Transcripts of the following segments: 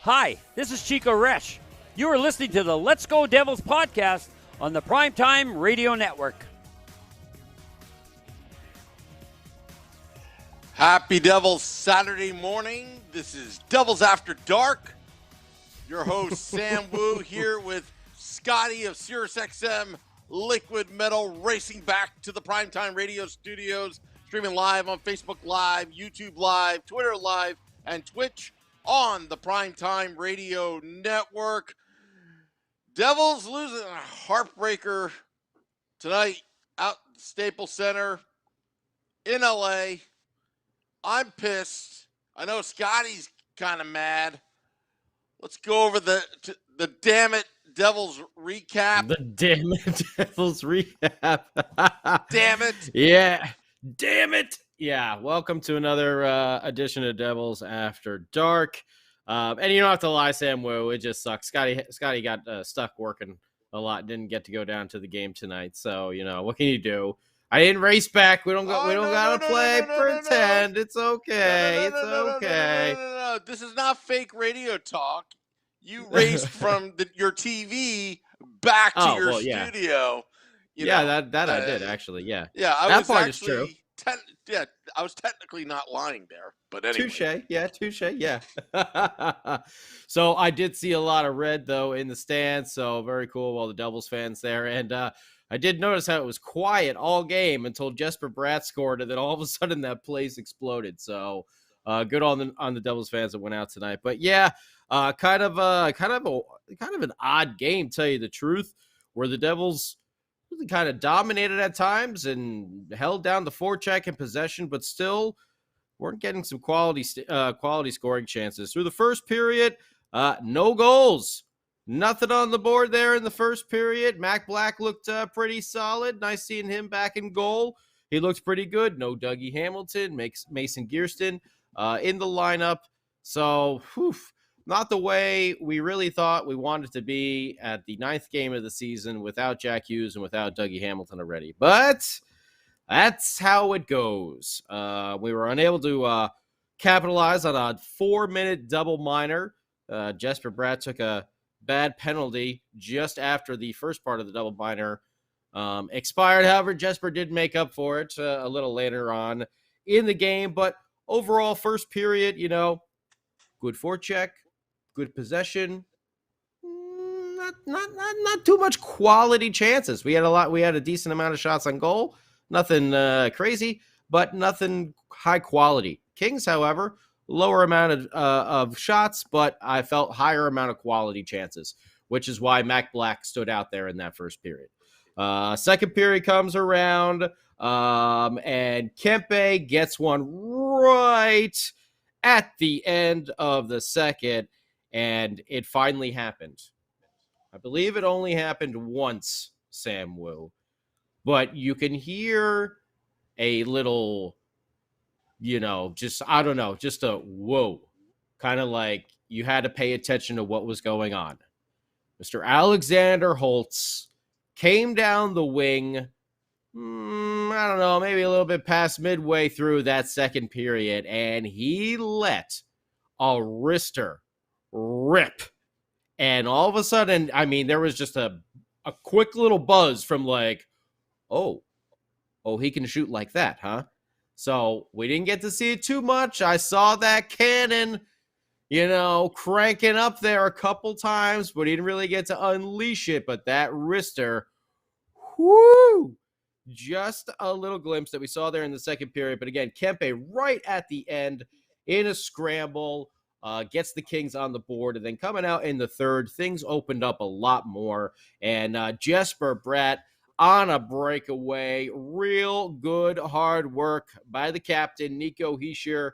Hi, this is Chico Resch. You are listening to the Let's Go Devils podcast on the Primetime Radio Network. Happy Devils Saturday morning. This is Devils After Dark. Your host, Sam Wu, here with Scotty of SiriusXM Liquid Metal, racing back to the Primetime Radio studios, streaming live on Facebook Live, YouTube Live, Twitter Live, and Twitch on the Primetime Radio Network. Devils losing a heartbreaker tonight out at Staples Center in LA. I'm pissed. I know Scotty's kind of mad. Let's go over the Damn It Devils recap. The Damn It Devils recap. Damn it. Yeah. Damn it. Yeah. Welcome to another edition of Devils After Dark. And you don't have to lie, Sam Wu. It just sucks. Scotty got stuck working a lot. Didn't get to go down to the game tonight. So, what can you do? I didn't race back. We don't gotta play pretend. It's okay. It's okay. No. This is not fake radio talk. You raced from your TV back to your studio. That I did actually. Yeah. Yeah, that part is true. I was technically not lying there, but anyway. Touche. Yeah. So I did see a lot of red though in the stands. So very cool. All the Devils fans there, and I did notice how it was quiet all game until Jesper Bratt scored, and then all of a sudden that place exploded. So good on the Devils fans that went out tonight. But yeah, kind of an odd game, tell you the truth, where the Devils really kind of dominated at times and held down the forecheck and possession, but still weren't getting some quality scoring chances through the first period. No goals. Nothing on the board there in the first period. Mac Black looked pretty solid. Nice seeing him back in goal. He looked pretty good. No Dougie Hamilton, Mason Gearston in the lineup. So, not the way we really thought we wanted to be at the 9th game of the season without Jack Hughes and without Dougie Hamilton already. But that's how it goes. We were unable to capitalize on a 4-minute double minor. Jesper Bratt took a bad penalty just after the first part of the double minor expired. However, Jesper did make up for it a little later on in the game. But overall, first period, good forecheck, good possession, not too much quality chances. We had a decent amount of shots on goal, nothing crazy, but nothing high quality. Kings, however, lower amount of shots, but I felt higher amount of quality chances, which is why Mac Black stood out there in that first period. Second period comes around, and Kempe gets one right at the end of the second, and it finally happened. I believe it only happened once, Sam Wu, but you can hear a little, just a whoa, kind of like you had to pay attention to what was going on. Mr. Alexander Holtz came down the wing, I don't know, maybe a little bit past midway through that second period, and he let a wrister rip. And all of a sudden, there was just a quick little buzz from like, oh, he can shoot like that, huh? So we didn't get to see it too much. I saw that cannon, cranking up there a couple times, but he didn't really get to unleash it. But that wrister, just a little glimpse that we saw there in the second period. But again, Kempe right at the end in a scramble, gets the Kings on the board. And then coming out in the third, things opened up a lot more. And Jesper Bratt on a breakaway. Real good hard work by the captain, Nico Hischier,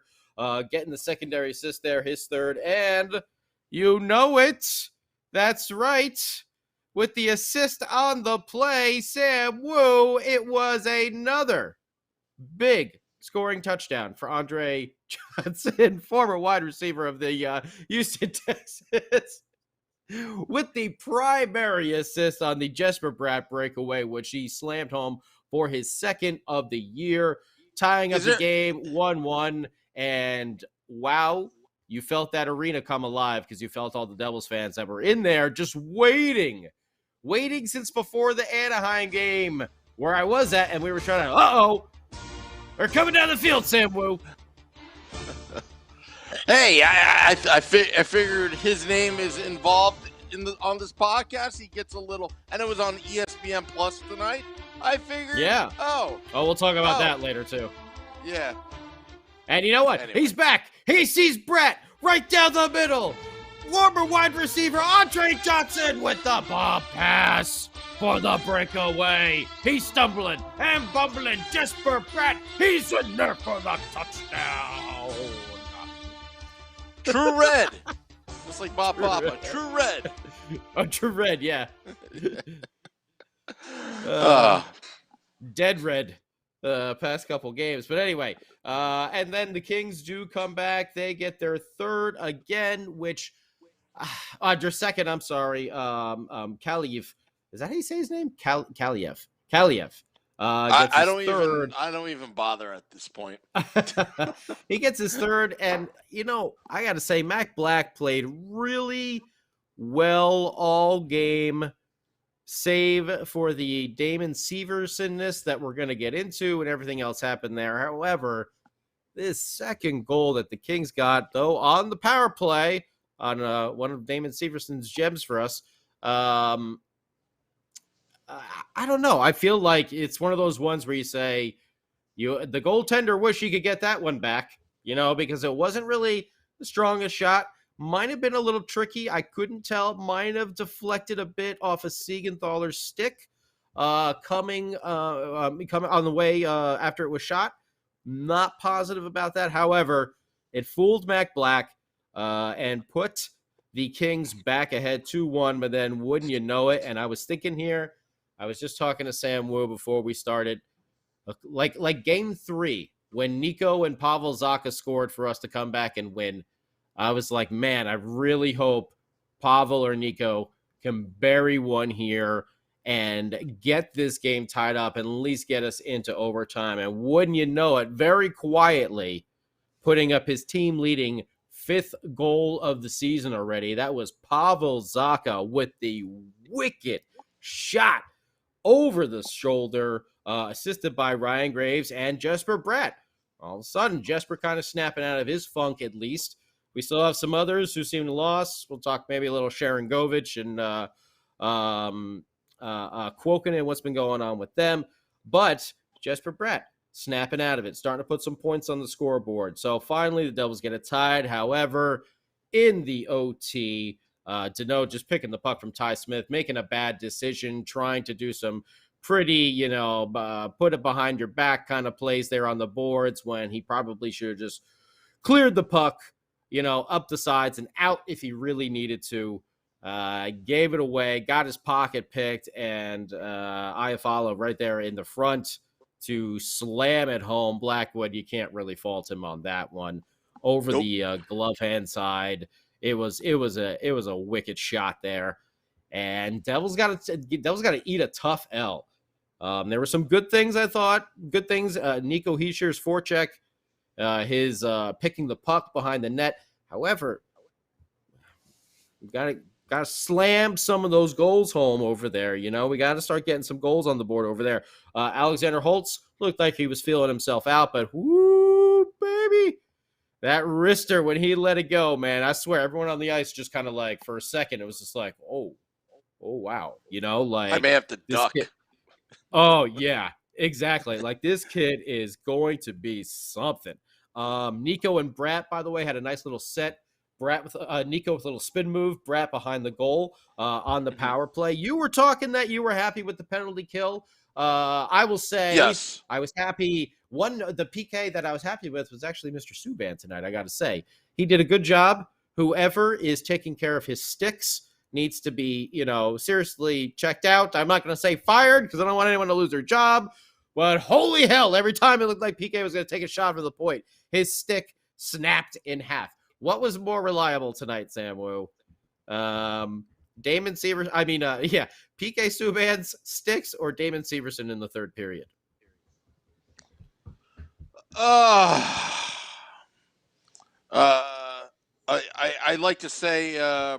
getting the secondary assist there, his third. And you know it. That's right. With the assist on the play, Sam Wu, it was another big scoring touchdown for Andre Johnson, former wide receiver of the Houston Texans, with the primary assist on the Jesper Bratt breakaway, which he slammed home for his second of the year, tying up the game 1-1. And wow, you felt that arena come alive because you felt all the Devils fans that were in there just waiting since before the Anaheim game where I was at, and we were trying to, they're coming down the field, Sam Wu. Hey, I figured his name is involved on this podcast. He gets a little, and it was on ESPN Plus tonight. I figured. Yeah. Oh, we'll talk about that later too. Yeah. And you know what? Anyway. He's back. He sees Brett right down the middle. Former wide receiver Andre Johnson with the bomb pass for the breakaway. He's stumbling and bumbling. Jesper Brett, he's in there for the touchdown. True red. Just like Bob Papa. True red. Oh, true red, yeah. Dead red past couple games. But anyway, and then the Kings do come back. They get their third again, which their second, I'm sorry, Kaliev. Is that how you say his name? Kaliev. I don't even bother at this point. He gets his third, and I got to say, Mac Black played really well all game, save for the Damon Severson-ness that we're going to get into, and everything else happened there. However, this second goal that the Kings got, though, on the power play on one of Damon Severson's gems for us, I don't know. I feel like it's one of those ones where you say, the goaltender wish he could get that one back, because it wasn't really the strongest shot. Might have been a little tricky. I couldn't tell. Might have deflected a bit off of Siegenthaler's stick coming on the way after it was shot. Not positive about that. However, it fooled Mac Black and put the Kings back ahead 2-1. But then wouldn't you know it? And I was thinking here, I was just talking to Sam Wu before we started. Like game 3, when Nico and Pavel Zacha scored for us to come back and win, I was like, man, I really hope Pavel or Nico can bury one here and get this game tied up and at least get us into overtime. And wouldn't you know it, very quietly putting up his team-leading 5th goal of the season already. That was Pavel Zacha with the wicked shot over the shoulder, assisted by Ryan Graves and Jesper Bratt. All of a sudden, Jesper kind of snapping out of his funk at least. We still have some others who seem lost. We'll talk maybe a little Sharon Govich and Kwokin and what's been going on with them. But Jesper Bratt snapping out of it, starting to put some points on the scoreboard. So finally, the Devils get it tied. However, in the OT, Deneau just picking the puck from Ty Smith, making a bad decision, trying to do some pretty, put it behind your back kind of plays there on the boards when he probably should have just cleared the puck, up the sides and out if he really needed to. Gave it away, got his pocket picked, and Iafallo right there in the front to slam it home. Blackwood, you can't really fault him on that one. Over the glove hand side. It was a wicked shot there, and Devils got to eat a tough L. There were some good things, I thought. Good things. Nico Hischier's forecheck, his picking the puck behind the net. However, we got to slam some of those goals home over there. We got to start getting some goals on the board over there. Alexander Holtz looked like he was feeling himself out, but whoo, baby. That wrister, when he let it go, man, I swear, everyone on the ice just kind of like, for a second, it was just like, oh, wow. Like I may have to duck. Oh, yeah, exactly. Like, this kid is going to be something. Nico and Bratt, by the way, had a nice little set. Bratt with Nico with a little spin move, Bratt behind the goal on the power play. You were talking that you were happy with the penalty kill. I will say, yes, I was happy. The PK that I was happy with was actually Mr. Subban tonight. I got to say, he did a good job. Whoever is taking care of his sticks needs to be, seriously checked out. I'm not going to say fired because I don't want anyone to lose their job. But holy hell, every time it looked like PK was going to take a shot for the point, his stick snapped in half. What was more reliable tonight, Sam Wu? Damon Severson, PK Subban's sticks or Damon Severson in the third period? I like to say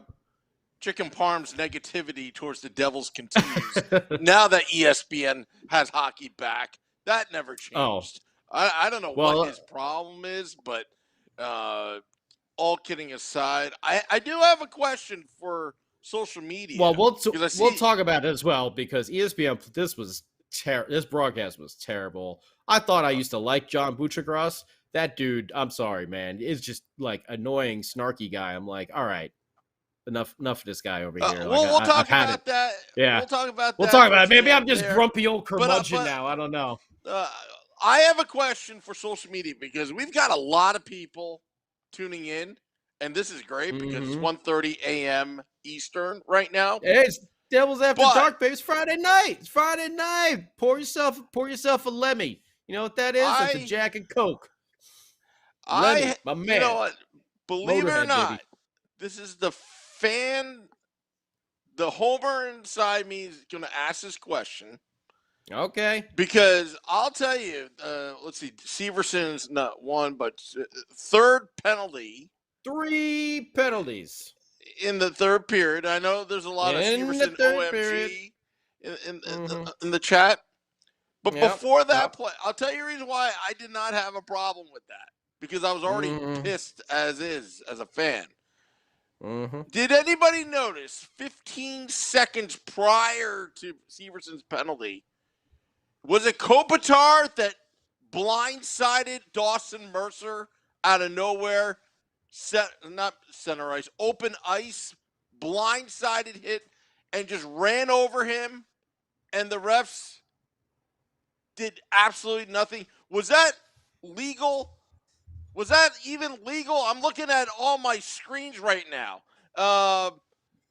Chicken Parm's negativity towards the Devils continues now that ESPN has hockey back. That never changed. I don't know what his problem is, but all kidding aside, I do have a question for social media. Well, we'll talk about it as well, because ESPN, this broadcast was terrible. I thought I used to like John Buccigross. That dude, I'm sorry, man, is just like annoying, snarky guy. I'm like, all right, enough of this guy over here. We'll talk about that. Yeah, we'll talk about that. We'll talk about it. Maybe I'm just grumpy old curmudgeon now. I don't know. I have a question for social media, because we've got a lot of people tuning in, and this is great because it's 1:30 a.m. Eastern right now. Hey, it's Devils After Dark, baby. It's Friday night. It's Friday night. Pour yourself a Lemmy. You know what that is? It's a Jack and Coke. Lemmy, my man. You know what? Believe it or not, baby, this is the homer inside me is going to ask this question. Okay. Because I'll tell you, let's see, Severson's not one, but third penalty. 3 penalties in the third period. I know there's a lot of Severson OMG in the chat. But before that play, I'll tell you the reason why I did not have a problem with that. Because I was already pissed as a fan. Did anybody notice 15 seconds prior to Severson's penalty, was it Kopitar that blindsided Dawson Mercer out of nowhere? Not center ice, open ice, blindsided hit, and just ran over him, and the refs did absolutely nothing. Was that legal? Was that even legal? I'm looking at all my screens right now.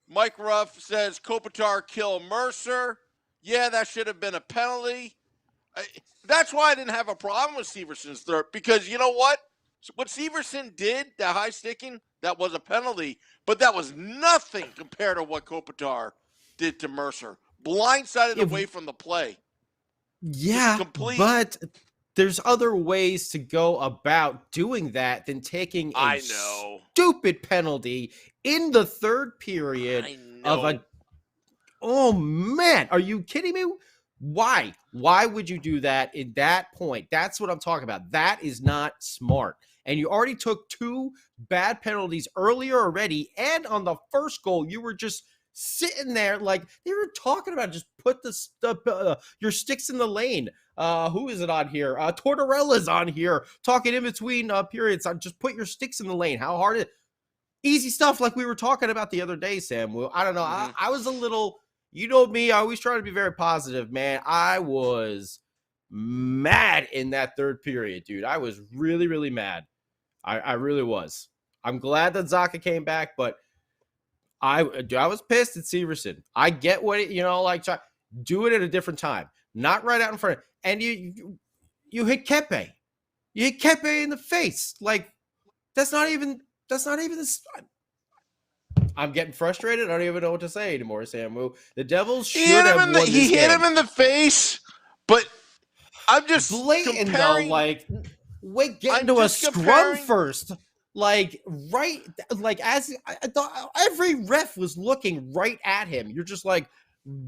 Mike Ruff says Kopitar kill Mercer. Yeah, that should have been a penalty. That's why I didn't have a problem with Severson's third, because you know what? What Severson did, that high sticking, that was a penalty, but that was nothing compared to what Kopitar did to Mercer. Blindsided away from the play. Yeah, but there's other ways to go about doing that than taking a stupid penalty in the third period of a... Oh, man. Are you kidding me? Why? Why would you do that in that point? That's what I'm talking about. That is not smart. And you already took 2 bad penalties earlier already. And on the first goal, you were just sitting there like they were talking about, just put your sticks in the lane. Who is it on here? Tortorella's on here talking in between periods. Just put your sticks in the lane. How hard is it? Easy stuff like we were talking about the other day, Sam. Well, I don't know. I was a little... You know me, I always try to be very positive, man. I was mad in that third period, dude. I was really, really mad. I really was. I'm glad that Zacha came back, but I was pissed at Severson. I get what it, like, do it at a different time, not right out in front. And you hit Kepe. You hit Kepe in the face. Like, that's not even the... I'm getting frustrated. I don't even know what to say anymore, Samu. The Devils should have won this game. He hit him in the face, but I'm just blatant comparing. Though, like, get into a scrum first. Like, right, like, as I thought, every ref was looking right at him. You're just like,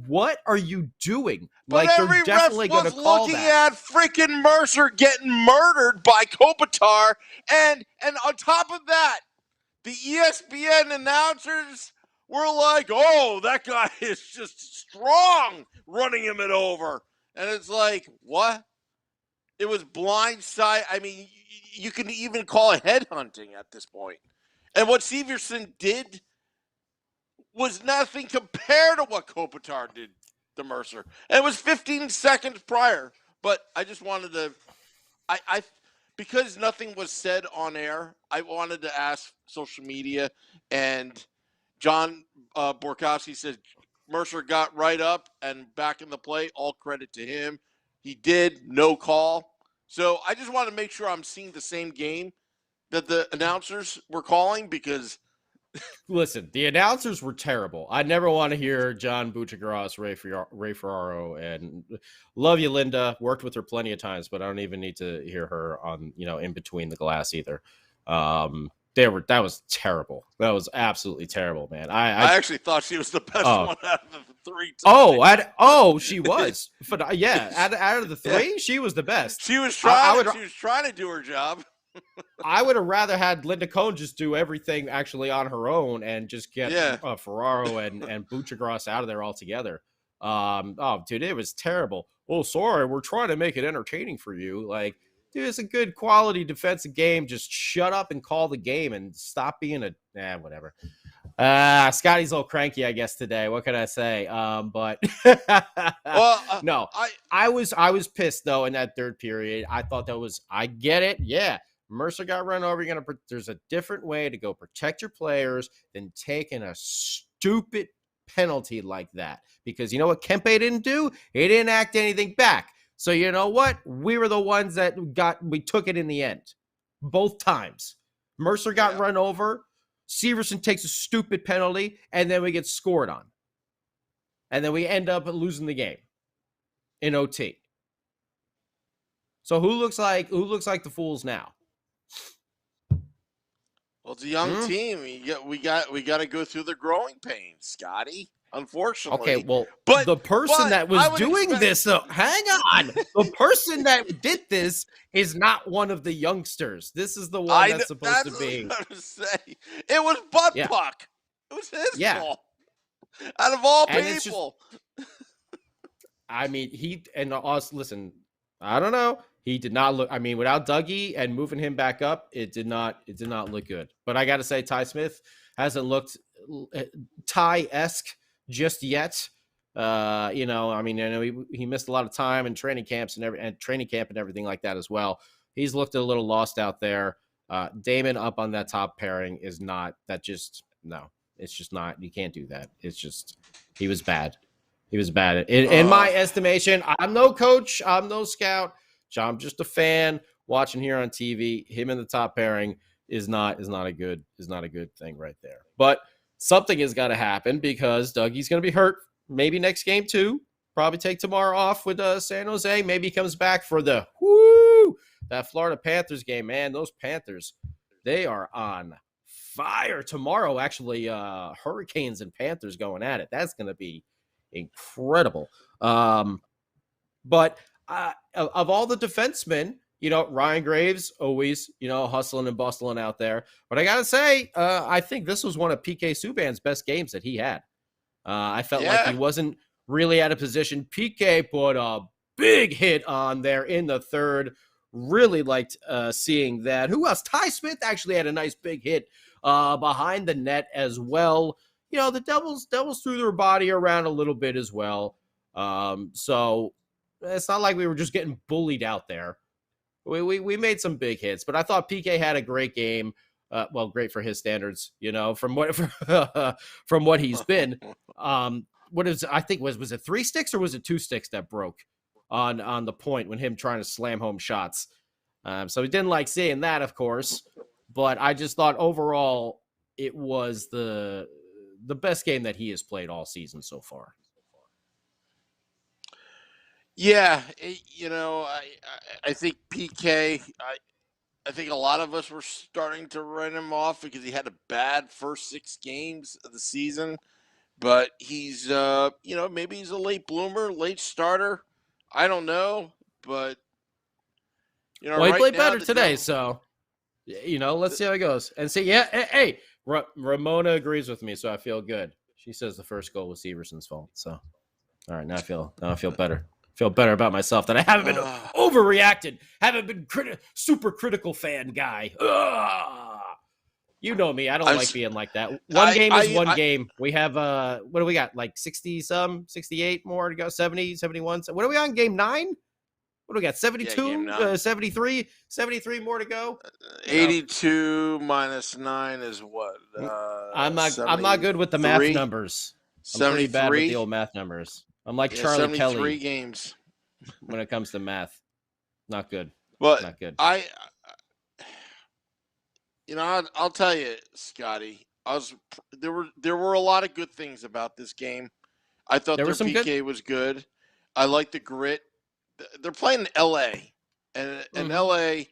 what are you doing? But like, every ref was looking at freaking Mercer getting murdered by Kopitar, and on top of that, the ESPN announcers were like, oh, that guy is just strong running him over. And it's like, what? It was blindside. I mean, you can even call it headhunting at this point. And what Severson did was nothing compared to what Kopitar did to Mercer. And it was 15 seconds prior. But I just wanted to because nothing was said on air, I wanted to ask social media, and John Borkowski said Mercer got right up and back in the play. All credit to him. He did, no call. So I just want to make sure I'm seeing the same game that the announcers were calling, because listen, the announcers were terrible. I never want to hear John Buccigross, Ray Ferraro, and love you, Linda. Worked with her plenty of times, but I don't even need to hear her on, in between the glass either. That was terrible. That was absolutely terrible, man. I actually thought she was the best Oh. one out of the three. tonight. She was. But yeah, out of the three, she was the best. She was I trying to do her job. I would have rather had Linda Cohn just do everything actually on her own and just get Ferraro and Buccigross out of there altogether. Oh, dude, it was terrible. Oh, sorry, we're trying to make it entertaining for you. Like, dude, it's a good quality defensive game. Just shut up and call the game and stop being whatever. Scotty's a little cranky, I guess, today. What can I say? But no, I was pissed though in that third period. I thought I get it. Yeah. Mercer got run over. There's a different way to go protect your players than taking a stupid penalty like that. Because you know what Kempe didn't do? He didn't act anything back. So you know what? We were the ones that we took it in the end. Both times. Mercer got run over. Severson takes a stupid penalty, and then we get scored on. And then we end up losing the game in OT. So who looks like the fools now? Well, it's a young team. We got to go through the growing pains, Scotty. Unfortunately. Okay, well, the person that was doing this, hang on. The person that did this is not one of the youngsters. This is the one that's supposed to be. What I was say. It was Butt Puck. It was his fault. Out of all people. I mean, listen, I don't know. He did not look. I mean, without Dougie and moving him back up, it did not look good. But I got to say, Ty Smith hasn't looked Ty-esque just yet. I mean, I know he missed a lot of time in training camps and training camp and everything like that as well. He's looked a little lost out there. Damon up on that top pairing is not that. Just no, it's just not. You can't do that. It's just he was bad. He was bad. In my estimation, I'm no coach. I'm no scout. I'm just a fan watching here on TV. Him in the top pairing is not a good thing right there. But something has got to happen because Dougie's going to be hurt. Maybe next game too. Probably take tomorrow off with San Jose. Maybe he comes back for that Florida Panthers game. Man, those Panthers, they are on fire tomorrow. Actually, Hurricanes and Panthers going at it. That's going to be incredible. But of all the defensemen, Ryan Graves always, hustling and bustling out there. But I got to say, I think this was one of PK Subban's best games that he had. I felt like he wasn't really out of position. PK put a big hit on there in the third. Really liked seeing that. Who else? Ty Smith actually had a nice big hit behind the net as well. The Devils threw their body around a little bit as well. So it's not like we were just getting bullied out there. We made some big hits, but I thought PK had a great game. Great for his standards, from what he's been. Was it 3 sticks or was it 2 sticks that broke on the point when him trying to slam home shots? So he didn't like seeing that, of course, but I just thought overall it was the best game that he has played all season so far. Yeah, I think PK. I think a lot of us were starting to write him off because he had a bad first 6 games of the season. But he's, maybe he's a late bloomer, late starter. I don't know, but he played better today, so let's see how it goes. And see, hey, Ramona agrees with me, so I feel good. She says the first goal was Severson's fault. So, all right, now I feel better. Feel better about myself that I haven't been overreacted. Haven't been super critical fan guy. You know me. I don't like being like that. One game is one game. We have what do we got? Like 68 more to go. 70, 71. What are we on? Game 9? What do we got? 72, 73 more to go. 82 minus 9 is what? I'm not good with the math numbers. I'm pretty bad with the old math numbers. I'm like Charlie Kelly. 73 games when it comes to math. Not good. But not good. I'll tell you, Scotty. There were a lot of good things about this game. I thought their PK was good. I like the grit. They're playing in LA, and LA,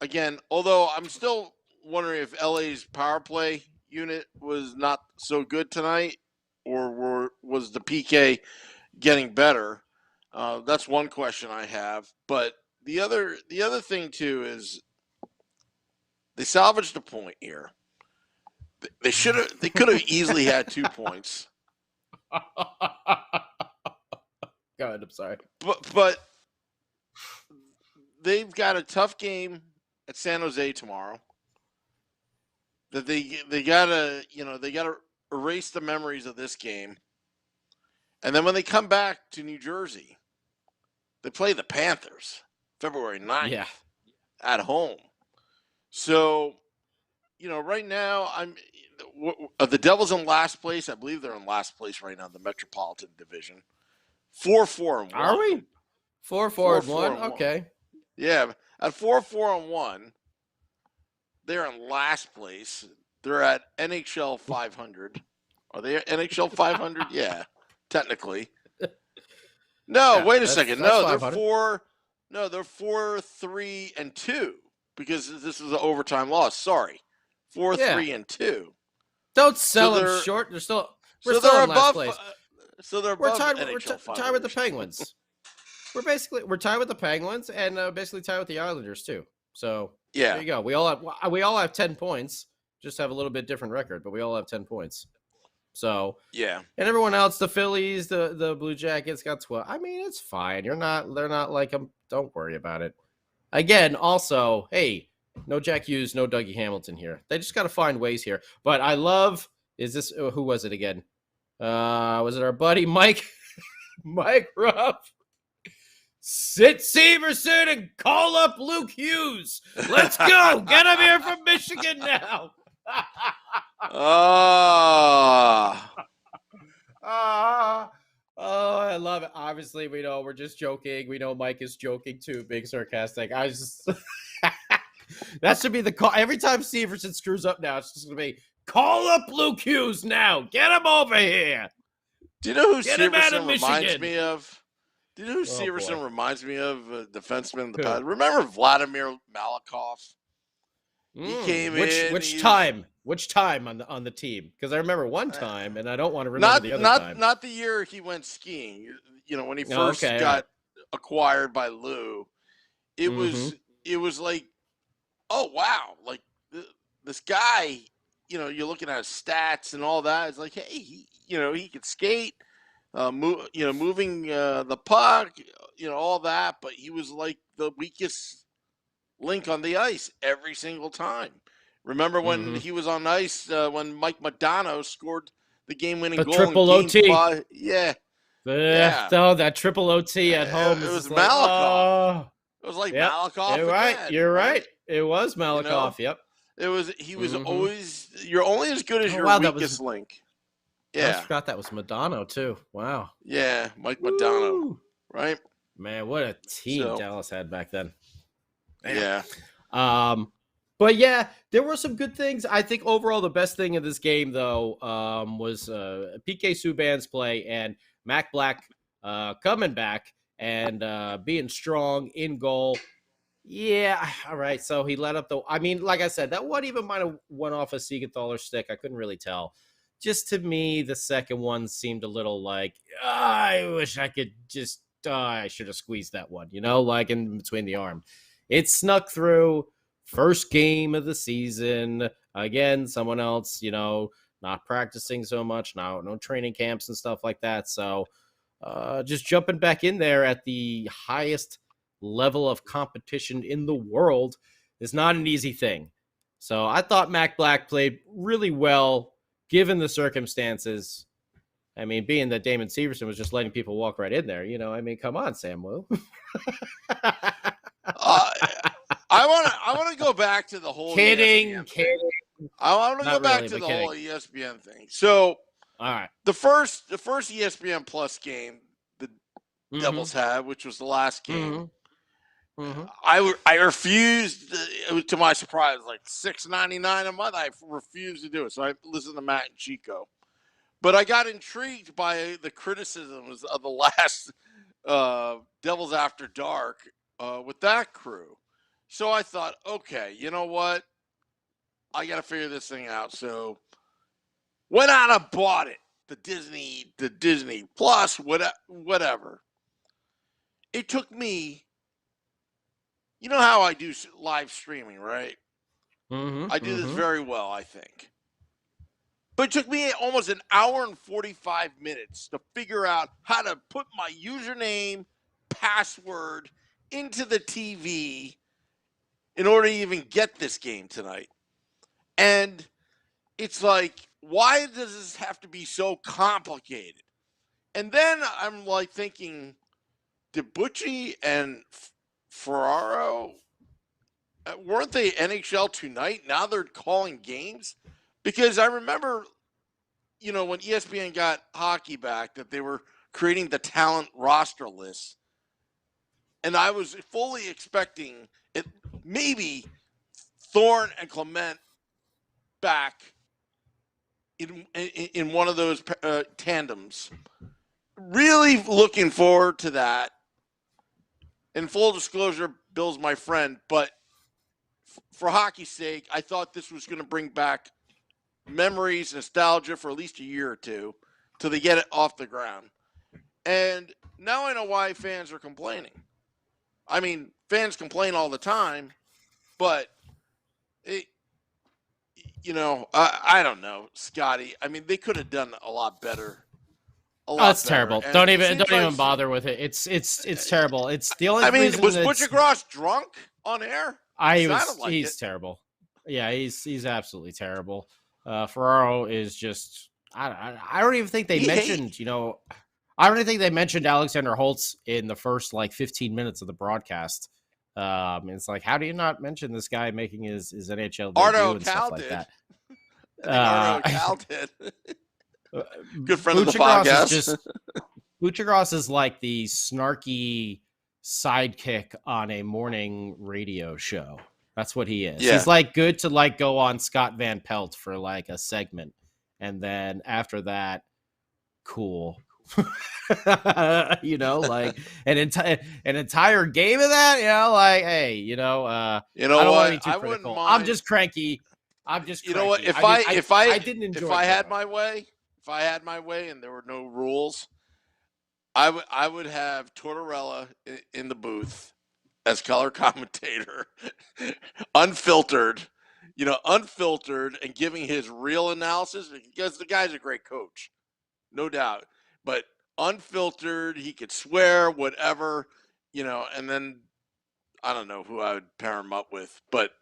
again, although I'm still wondering if LA's power play unit was not so good tonight, or was the PK getting better? That's one question I have. But the other thing too is they salvaged a point here. They could have easily had 2 points. Go ahead. I'm sorry. But they've got a tough game at San Jose tomorrow. That they gotta erase the memories of this game, and then when they come back to New Jersey, they play the Panthers February 9th at home. So, right now the Devils in last place. I believe they're in last place right now in the Metropolitan Division. 4-4-1. Are we 4-4-1? Okay. Yeah, at 4-4-1, they're in last place. They're at NHL 500. Are they at NHL 500? Yeah, technically. No, Yeah, wait a second. No, they're 500. they're 4-3-2 because this is an overtime loss. Sorry, 4-3-2. Don't sell So them they're- short. We're So still they're in last above. place. So they're We're above tied. NHL We're tied 500. with the Penguins. We're tied with the Penguins and basically tied with the Islanders too. So there Yeah, you go. We all have 10 points. Just have a little bit different record, but we all have 10 points. So yeah. and everyone else, the Phillies, the Blue Jackets got 12. I mean, it's fine. They're not like them. Don't worry about it. Again, also, hey, no Jack Hughes, no Dougie Hamilton here. They just got to find ways here. But I love. Who was it again? Was it our buddy Mike? Mike Ruff. Sit Severson and call up Luke Hughes. Let's go. Get him here from Michigan now. Oh, I love it. Obviously, we know we're just joking. We know Mike is joking too, being sarcastic. I just that should be the call. Every time Severson screws up now, it's just gonna be call up Luke Hughes now. Get him over here. Do you know who Get him out of Severson reminds Michigan. me of? Do you know who Oh, Severson boy. reminds me of? A defenseman in the Who? past. Remember Vladimir Malakov? came in, Which he- time? Which time on the team? Because I remember one time, and I don't want to remember the other time. Not the year he went skiing. When he Oh, first okay, got acquired by Lou. It Mm-hmm. was like, oh wow, like this guy. You're looking at his stats and all that. It's like, hey, he could skate, moving the puck, all that. But he was like the weakest link on the ice every single time. Remember when Mhm. he was on ice when Mike Modano scored the game-winning The goal triple in OT. Game 5? Yeah, Yeah. Oh, that triple OT at Yeah, home. it is was just like, Malakov. oh. it was like Yep, Malakov. You're right. again, You're right. It was Malakoff. know? Yep. He was Mhm. always. You're only as good as Oh, your wow, that was- weakest link. I Yeah, forgot that was Madonna too. Wow. yeah, Mike Modano, Woo. right? Man, what a team So- Dallas had back then. Man. Yeah, But yeah, there were some good things. I think overall the best thing of this game though was PK Subban's play and Mac Black coming back and being strong in goal. Yeah, all right. So he let up I mean, like I said, that one even might have went off a Siegenthaler stick. I couldn't really tell. Just to me, the second one seemed a little like I wish I could just. I should have squeezed that one. Like in between the arm. It snuck through. First game of the season. Again, someone else, not practicing so much. No training camps and stuff like that. So just jumping back in there at the highest level of competition in the world is not an easy thing. So I thought Mac Black played really well given the circumstances. I mean, being that Damon Severson was just letting people walk right in there, I mean, come on, Sam Wu. I want to go back to the whole Kidding. ESPN thing. I want to go Not back really, to but the whole ESPN thing. So All right. the first ESPN Plus game the Mhm. Devils had, which was the last game. Mhm. I refused. It was, to my surprise, like $6.99 a month. I refused to do it. So I listened to Matt and Chico, but I got intrigued by the criticisms of the last Devils After Dark with that crew. So I thought, okay, you know what? I got to figure this thing out. So went out and bought it. The Disney Plus, whatever. It took me, you know how I do live streaming, right? I do this very well, I think. But it took me almost an hour and 45 minutes to figure out how to put my username, password into the TV in order to even get this game tonight. And it's like, why does this have to be so complicated? And then I'm like thinking, did Butchie and Ferraro, weren't they NHL Tonight? Now they're calling games? Because I remember, you know, when ESPN got hockey back, that they were creating the talent roster list. And I was fully expecting it, maybe Thorne and Clement back in one of those tandems. Really looking forward to that. In full disclosure, Bill's my friend, but for hockey's sake, I thought this was going to bring back memories, nostalgia for at least a year or two till they get it off the ground. And now I know why fans are complaining. I mean, fans complain all the time, but I don't know, Scotty. I mean, they could have done a lot better. It's terrible. And don't even bother with it. It's terrible. It's the only. I mean, was Butcher Gross drunk on air? He's terrible. Yeah, he's absolutely terrible. Ferraro is just. I don't even think they mentioned. I don't even think they mentioned Alexander Holtz in the first 15 minutes of the broadcast. It's like, how do you not mention this guy making his NHL debut and stuff like that? Arno Cal did. Good friend of the podcast. Buccigross is like the snarky sidekick on a morning radio show. That's what he is. Yeah. He's good to go on Scott Van Pelt for a segment, and then after that, cool. An entire game of that. Hey, I don't want to be too critical. I'm just cranky. You know what? If I didn't enjoy. If I had my way and there were no rules, I would have Tortorella in the booth as color commentator, unfiltered, and giving his real analysis, because the guy's a great coach, no doubt. But unfiltered, he could swear, whatever, and then I don't know who I would pair him up with, but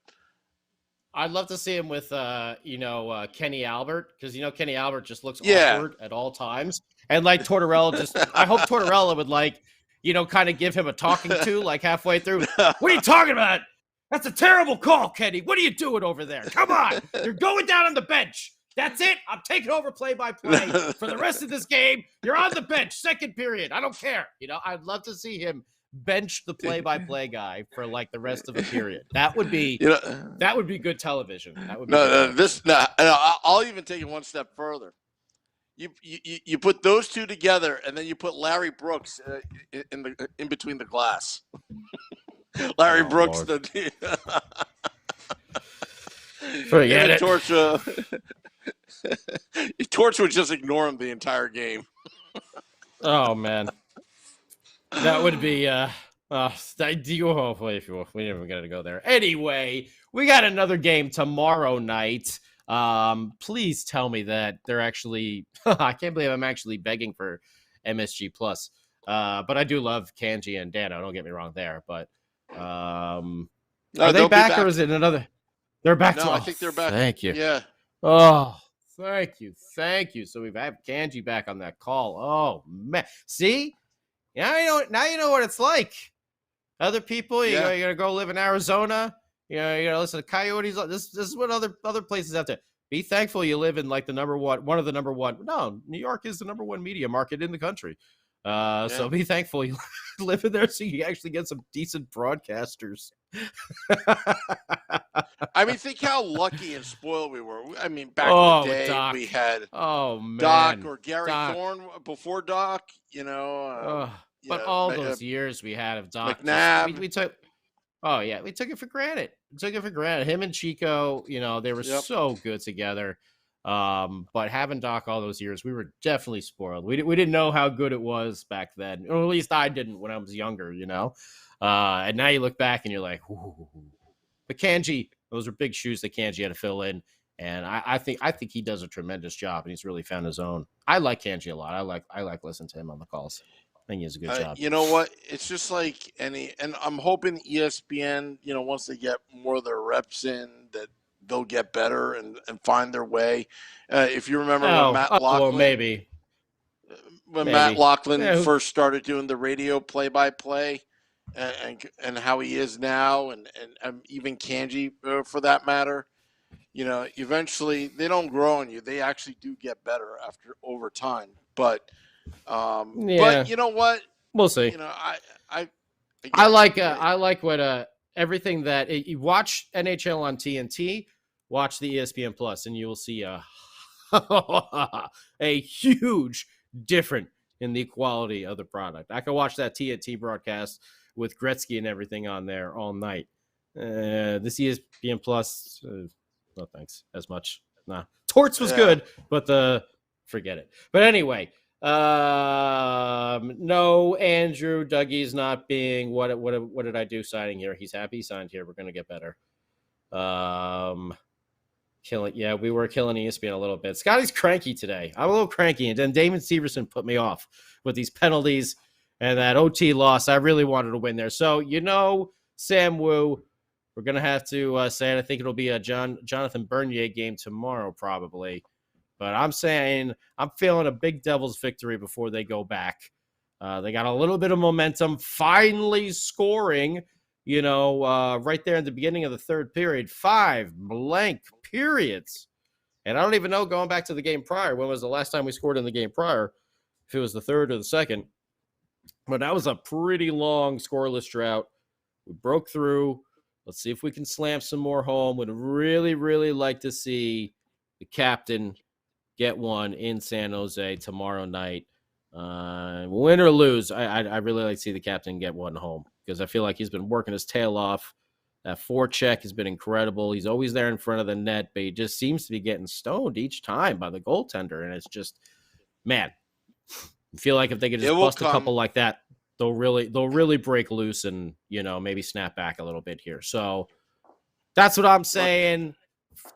I'd love to see him with, Kenny Albert, because, Kenny Albert just looks awkward at all times. And, Tortorella I hope Tortorella would, kind of give him a talking to, halfway through. What are you talking about? That's a terrible call, Kenny. What are you doing over there? Come on. You're going down on the bench. That's it. I'm taking over play-by-play for the rest of this game. You're on the bench, second period. I don't care. I'd love to see him bench the play-by-play guy for the rest of the period. That would be that would be good television. That would be I'll even take it one step further. You put those two together, and then you put Larry Brooks in between the glass. Larry Brooks, Lord. Forget it. Torch would just ignore him the entire game. Oh man, that would be. Hopefully, we never got to go there. Anyway, we got another game tomorrow night. Please tell me that they're actually. I can't believe I'm actually begging for MSG Plus. But I do love Kanji and Dano. Don't get me wrong there. But are they back, or is it another? They're back. No, I think they're back. Thank you. Yeah. Oh, thank you. So we've had Kanji back on that call. Oh man, see, now you know what it's like. Other people, you're gonna go live in Arizona. You're gonna listen to Coyotes. This is what other places have to. Be thankful you live in the one of the number one. No, New York is the number one media market in the country. So be thankful you live in there so you actually get some decent broadcasters. I mean, think how lucky and spoiled we were. I mean, back in the day, Doc. we had man. Doc or Gary Thorne before Doc, but all those years we had of Doc. McNabb. We took Oh yeah, we took it for granted. We took it for granted. Him and Chico, they were Yep. so good together. But having Doc all those years, we were definitely spoiled. We didn't know how good it was back then, or at least I didn't when I was younger. And now you look back and you're like, ooh. But Kanji, those are big shoes that Kanji had to fill in, and I think he does a tremendous job, and he's really found his own. I like Kanji a lot. I like listening to him on the calls. I think he does a good job. You know what? It's just like and I'm hoping ESPN, once they get more of their reps in, that they'll get better and find their way. If you remember when Matt Lachlan, maybe Matt Lachlan first started doing the radio play-by-play, and how he is now, and even Kanji for that matter, eventually they don't grow on you. They actually do get better over time. But but you know what? We'll see. I like what everything that you watch NHL on TNT, watch the ESPN Plus, and you will see a huge difference in the quality of the product. I can watch that TNT broadcast with Gretzky and everything on there all night. This ESPN Plus, no thanks as much. Nah, Torts was good, but forget it. But anyway. No, Andrew, Dougie's not being what did I do signing here? He's happy he signed here. We're gonna get better. We were killing ESPN a little bit. Scotty's cranky today. I'm a little cranky, and then Damon Severson put me off with these penalties and that OT loss. I really wanted to win there. So Sam Wu, we're gonna have to say it. I think it'll be a Jonathan Bernier game tomorrow, probably. But I'm saying I'm feeling a big Devils victory before they go back. They got a little bit of momentum, finally scoring, right there in the beginning of the third period. 5 blank periods. And I don't even know, going back to the game prior, when was the last time we scored in the game prior, if it was the third or the second. But that was a pretty long scoreless drought. We broke through. Let's see if we can slam some more home. Would really, really like to see the captain get one in San Jose tomorrow night. Win or lose, I really like to see the captain get one home, because I feel like he's been working his tail off. That forecheck has been incredible. He's always there in front of the net, but he just seems to be getting stoned each time by the goaltender. And it's just, man, I feel like if they could just bust a couple like that, they'll really break loose and, maybe snap back a little bit here. So that's what I'm saying.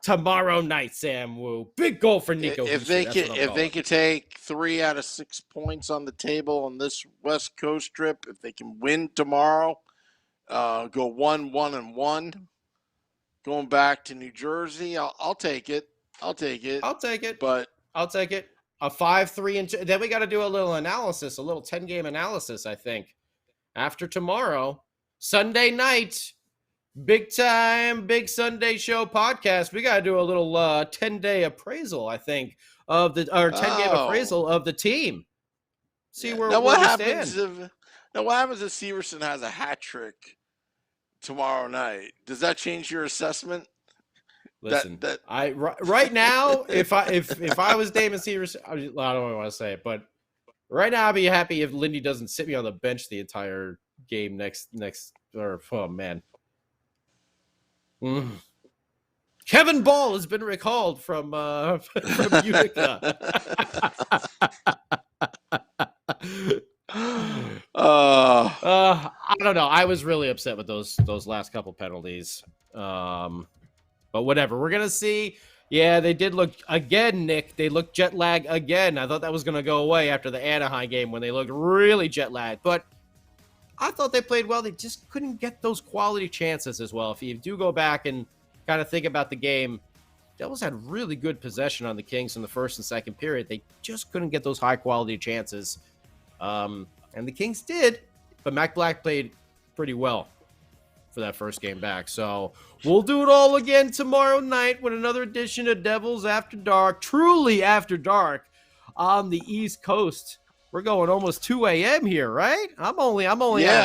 Tomorrow night, Sam Wu. Big goal for Nico. If they could take 3 out of 6 points on the table on this West Coast trip, if they can win tomorrow, go 1-1-1, going back to New Jersey, I'll take it. I'll take it. But I'll take it. A 5-3-2. Then we got to do a little analysis, a little 10-game analysis, I think. After tomorrow, Sunday night. Big time, big Sunday show podcast. We got to do a little 10-day appraisal, I think, of the 10-game appraisal of the team. See where we stand. What happens if Severson has a hat trick tomorrow night? Does that change your assessment? Listen, right now, if I was Damon Severson, I don't want to say it, but right now I'd be happy if Lindy doesn't sit me on the bench the entire game next. Oh man. Kevin Ball has been recalled from Utica. I don't know. I was really upset with those last couple penalties. But whatever. We're gonna see. Yeah, they did look again, Nick. They looked jet lag again. I thought that was gonna go away after the Anaheim game when they looked really jet lagged, but I thought they played well. They just couldn't get those quality chances as well. If you do go back and kind of think about the game, Devils had really good possession on the Kings in the first and second period. They just couldn't get those high-quality chances. And the Kings did, but Mac Black played pretty well for that first game back. So we'll do it all again tomorrow night with another edition of Devils After Dark, truly After Dark on the East Coast. We're going almost 2 a.m. here, right? I'm only at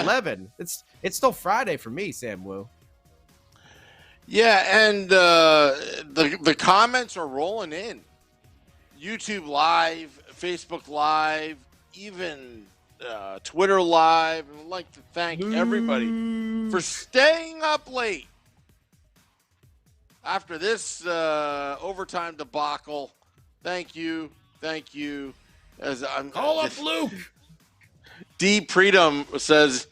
11. It's still Friday for me, Sam Wu. Yeah, and the comments are rolling in. YouTube Live, Facebook Live, even Twitter Live. And I'd like to thank everybody for staying up late after this overtime debacle. Thank you. As I'm Call up Luke. D. Predom says,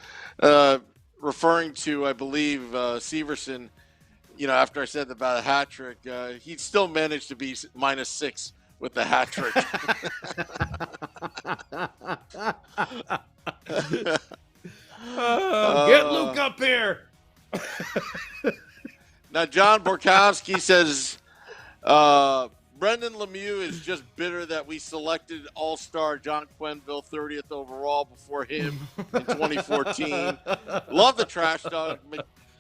referring to, I believe, Severson, after I said about a hat trick, he still managed to be -6 with the hat trick. Get Luke up here. Now, John Borkowski says, Brendan Lemieux is just bitter that we selected All-Star John Quenneville 30th overall before him in 2014. Love the trash dog.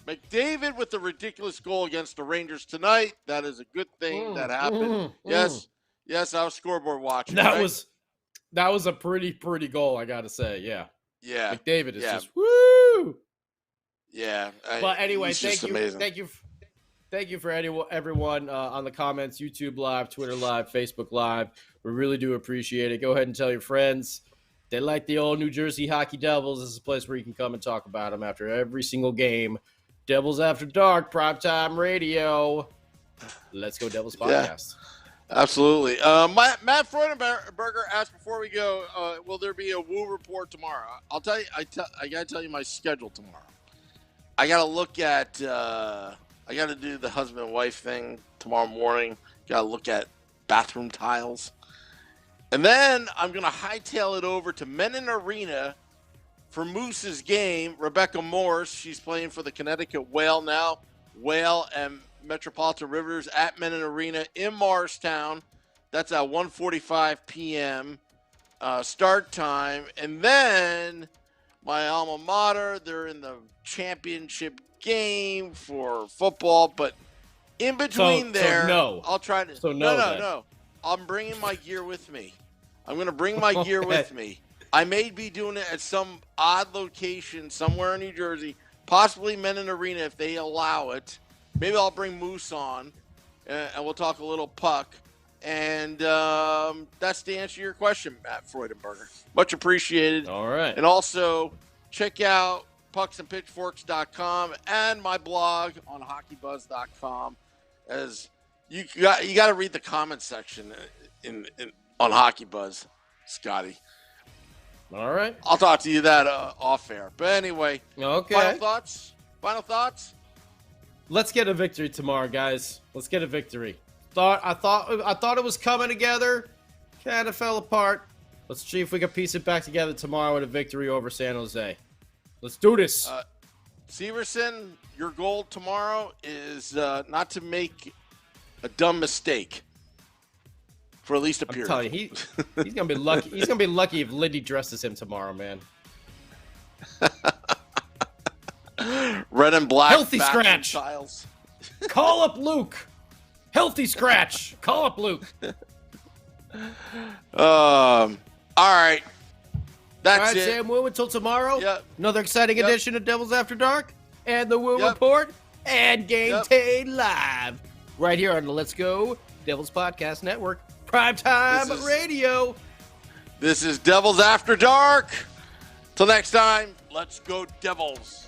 McDavid with the ridiculous goal against the Rangers tonight. That is a good thing that happened. Yes, I was scoreboard watching. That was a pretty goal, I gotta say. Yeah. McDavid is just woo. Yeah. But anyway, thank you. Thank you for everyone on the comments, YouTube Live, Twitter Live, Facebook Live. We really do appreciate it. Go ahead and tell your friends. They like the old New Jersey Hockey Devils. This is a place where you can come and talk about them after every single game. Devils After Dark, Primetime Radio. Let's Go Devils podcast. Yeah, absolutely. Matt Freudenberger asked before we go, will there be a Woo report tomorrow? I'll tell you, I got to tell you my schedule tomorrow. I got to look at, I got to do the husband and wife thing tomorrow morning. Got to look at bathroom tiles. And then I'm going to hightail it over to Menin Arena for Moose's game. Rebecca Morse, she's playing for the Connecticut Whale now. Whale and Metropolitan Rivers at Menin Arena in Morristown. That's at 1:45 p.m. Start time. And then my alma mater, they're in the championship game for football, but in between I'll try to. No. I'm bringing my gear with me. I'm going to bring my gear with me. I may be doing it at some odd location somewhere in New Jersey, possibly Menin Arena if they allow it. Maybe I'll bring Moose on, and we'll talk a little puck. And that's the answer to your question, Matt Freudenberger. Much appreciated. All right. And also, check out pucksandpitchforks.com and my blog on hockeybuzz.com. As you got to read the comment section on Hockey Buzz, Scotty. All right. I'll talk to you that off air. But anyway, okay. Final thoughts. Let's get a victory tomorrow, guys. Let's get a victory. I thought it was coming together. Kind of fell apart. Let's see if we can piece it back together tomorrow with a victory over San Jose. Let's do this. Severson, your goal tomorrow is not to make a dumb mistake for at least a period. I'm telling you, he's gonna be lucky. He's gonna be lucky if Lindy dresses him tomorrow, man. Red and black. Healthy scratch. Tiles. Call up Luke. Healthy scratch. Call up Luke. All right. That's all right, it. Sam Woo, until tomorrow. Yep. Another exciting edition of Devils After Dark and the Woo Report and Game Day Live. Right here on the Let's Go Devils Podcast Network. Primetime Radio. This is Devils After Dark. Till next time, let's go Devils.